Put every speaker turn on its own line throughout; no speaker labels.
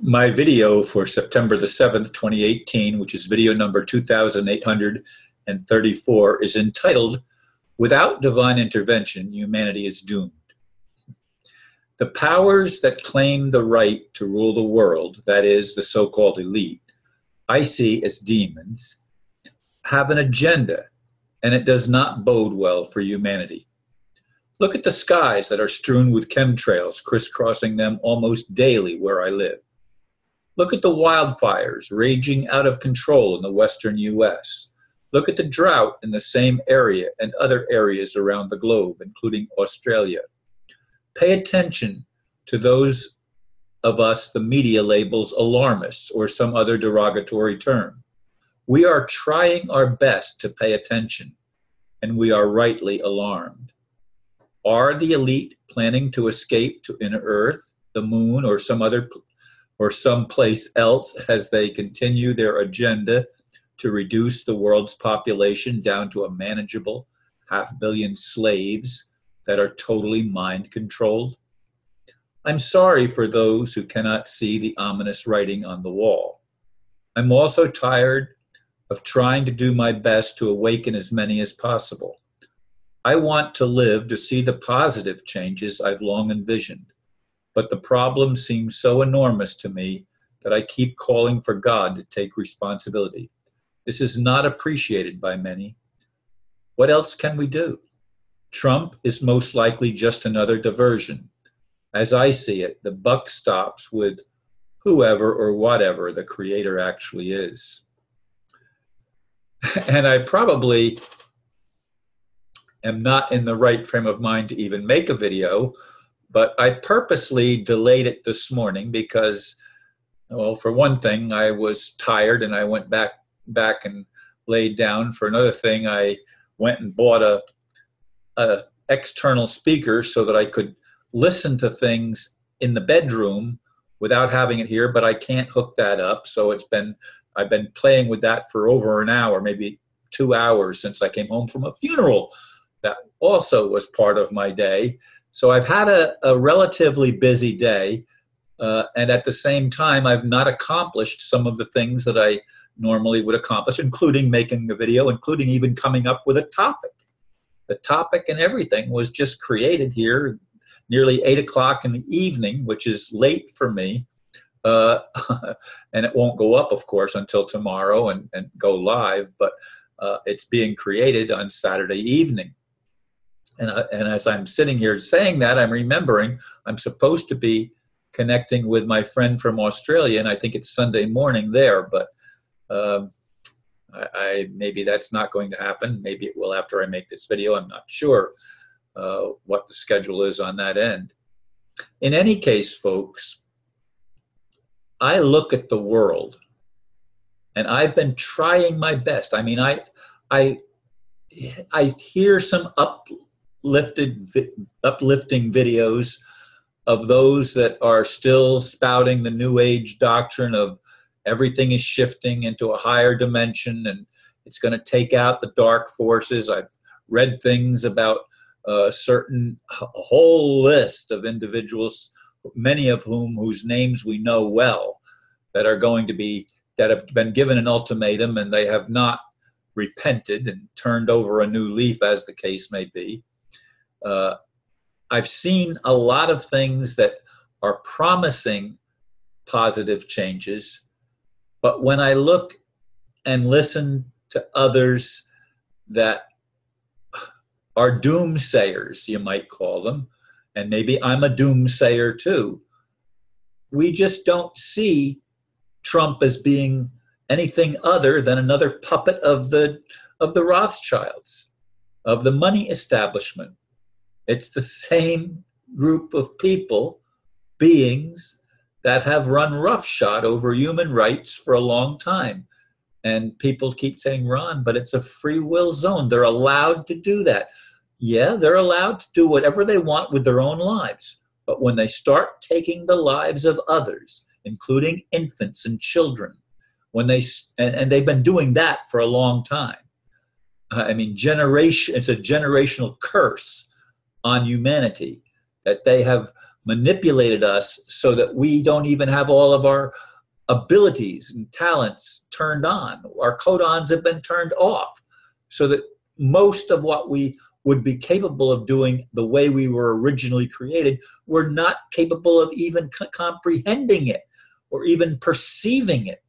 My video for September the 7th, 2018, which is video number 2834, is entitled, Without Divine Intervention, Humanity is Doomed. The powers that claim the right to rule the world, that is, the so-called elite, I see as demons, have an agenda, and it does not bode well for humanity. Look at the skies that are strewn with chemtrails, crisscrossing them almost daily where I live. Look at the wildfires raging out of control in the western U.S. Look at the drought in the same area and other areas around the globe, including Australia. Pay attention to those of us the media labels alarmists or some other derogatory term. We are trying our best to pay attention, and we are rightly alarmed. Are the elite planning to escape to inner Earth, the moon, or someplace else as they continue their agenda to reduce the world's population down to a manageable 500 million slaves that are totally mind-controlled? I'm sorry for those who cannot see the ominous writing on the wall. I'm also tired of trying to do my best to awaken as many as possible. I want to live to see the positive changes I've long envisioned, but the problem seems so enormous to me that I keep calling for God to take responsibility. This is not appreciated by many. What else can we do? Trump is most likely just another diversion. As I see it, the buck stops with whoever or whatever the creator actually is. And I probably am not in the right frame of mind to even make a video, but I purposely delayed it this morning because, well, for one thing, I was tired and I went back and laid down. For another thing, I went and bought a external speaker so that I could listen to things in the bedroom without having it here, but I can't hook that up. So I've been playing with that for over an hour, maybe 2 hours since I came home from a funeral. That also was part of my day. So I've had a relatively busy day, and at the same time, I've not accomplished some of the things that I normally would accomplish, including making a video, including even coming up with a topic. The topic and everything was just created here nearly 8 o'clock in the evening, which is late for me. And it won't go up, of course, until tomorrow and go live, but it's being created on Saturday evening. And as I'm sitting here saying that, I'm remembering I'm supposed to be connecting with my friend from Australia, and I think it's Sunday morning there, but maybe that's not going to happen. Maybe it will after I make this video. I'm not sure what the schedule is on that end. In any case, folks, I look at the world, and I've been trying my best. I mean, I hear some uplifting videos of those that are still spouting the New Age doctrine of everything is shifting into a higher dimension and it's going to take out the dark forces. I've read things about a whole list of individuals, many of whose names we know well, that have been given an ultimatum and they have not repented and turned over a new leaf, as the case may be. I've seen a lot of things that are promising positive changes, but when I look and listen to others that are doomsayers, you might call them, and maybe I'm a doomsayer too, we just don't see Trump as being anything other than another puppet of the Rothschilds, of the money establishment. It's the same group of people, beings, that have run roughshod over human rights for a long time. And people keep saying, Ron, but it's a free will zone. They're allowed to do that. Yeah, they're allowed to do whatever they want with their own lives. But when they start taking the lives of others, including infants and children, and they've been doing that for a long time. I mean, it's a generational curse on humanity that they have manipulated us so that we don't even have all of our abilities and talents turned on. Our codons have been turned off so that most of what we would be capable of doing the way we were originally created, we're not capable of even comprehending it or even perceiving it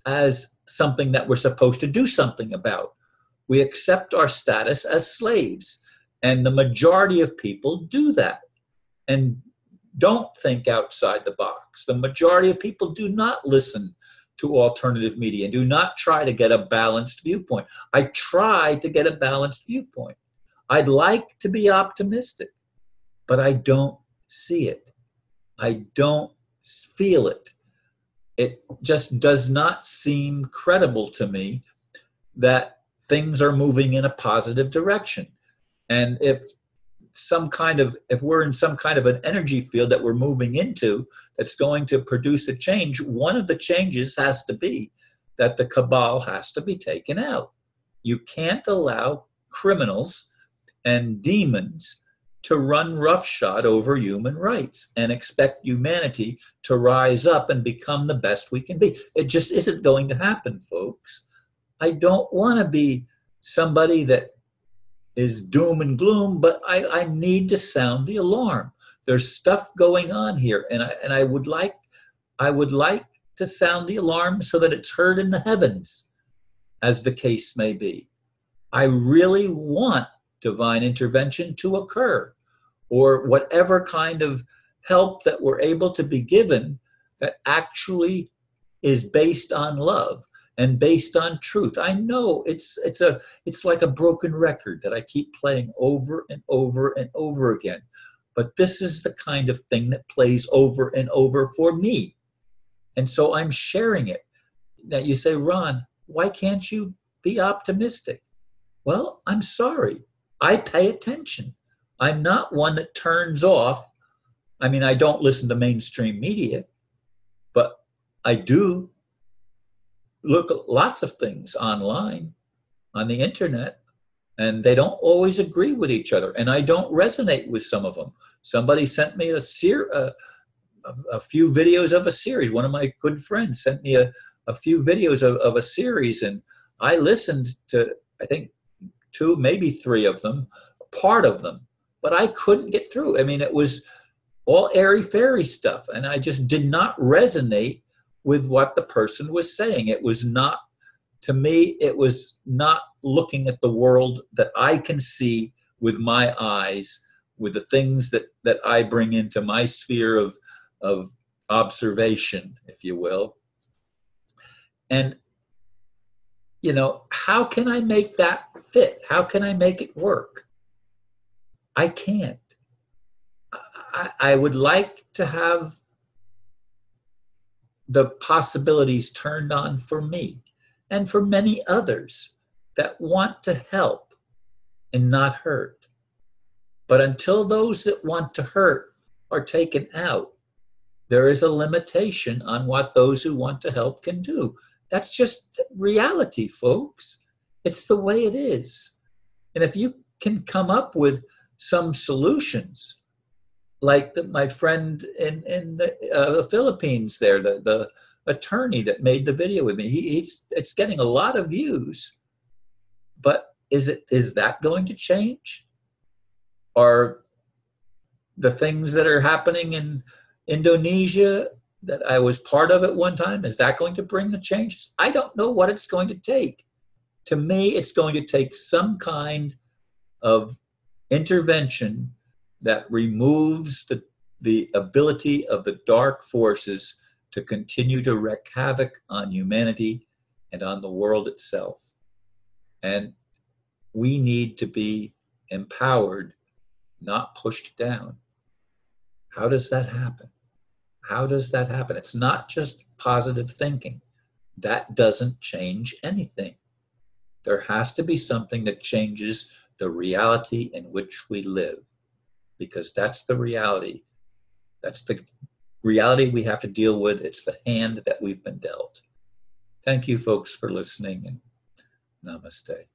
as something that we're supposed to do something about. We accept our status as slaves, and the majority of people do that and don't think outside the box. The majority of people do not listen to alternative media and do not try to get a balanced viewpoint. I try to get a balanced viewpoint. I'd like to be optimistic, but I don't see it. I don't feel it. It just does not seem credible to me that things are moving in a positive direction. And if we're in some kind of an energy field that we're moving into that's going to produce a change, one of the changes has to be that the cabal has to be taken out. You can't allow criminals and demons to run roughshod over human rights and expect humanity to rise up and become the best we can be. It just isn't going to happen, folks. I don't want to be somebody that is doom and gloom, but I need to sound the alarm. There's stuff going on here, and I would like to sound the alarm so that it's heard in the heavens, as the case may be. I really want divine intervention to occur, or whatever kind of help that we're able to be given that actually is based on love and based on truth. I know it's like a broken record that I keep playing over and over and over again, but this is the kind of thing that plays over and over for me. And so I'm sharing it. Now you say, Ron, why can't you be optimistic? Well, I'm sorry. I pay attention. I'm not one that turns off. I mean, I don't listen to mainstream media, but I do look at lots of things online, on the internet, and they don't always agree with each other, and I don't resonate with some of them. Somebody sent me a few videos of a series. One of my good friends sent me a few videos of a series, and I listened to, I think, 2, maybe 3 of them, part of them, but I couldn't get through. I mean, it was all airy-fairy stuff, and I just did not resonate with what the person was saying. It was not, to me, it was not looking at the world that I can see with my eyes, with the things that I bring into my sphere of observation, if you will. And, you know, how can I make that fit? How can I make it work? I can't. I would like to have the possibilities turned on for me and for many others that want to help and not hurt. But until those that want to hurt are taken out, there is a limitation on what those who want to help can do. That's just reality, folks. It's the way it is. And if you can come up with some solutions, like my friend in the Philippines there, the attorney that made the video with me, it's getting a lot of views, but is that going to change? Are the things that are happening in Indonesia that I was part of at one time, is that going to bring the changes? I don't know what it's going to take. To me, it's going to take some kind of intervention that removes the ability of the dark forces to continue to wreak havoc on humanity and on the world itself. And we need to be empowered, not pushed down. How does that happen? How does that happen? It's not just positive thinking. That doesn't change anything. There has to be something that changes the reality in which we live, because that's the reality. That's the reality we have to deal with. It's the hand that we've been dealt. Thank you, folks, for listening, and namaste.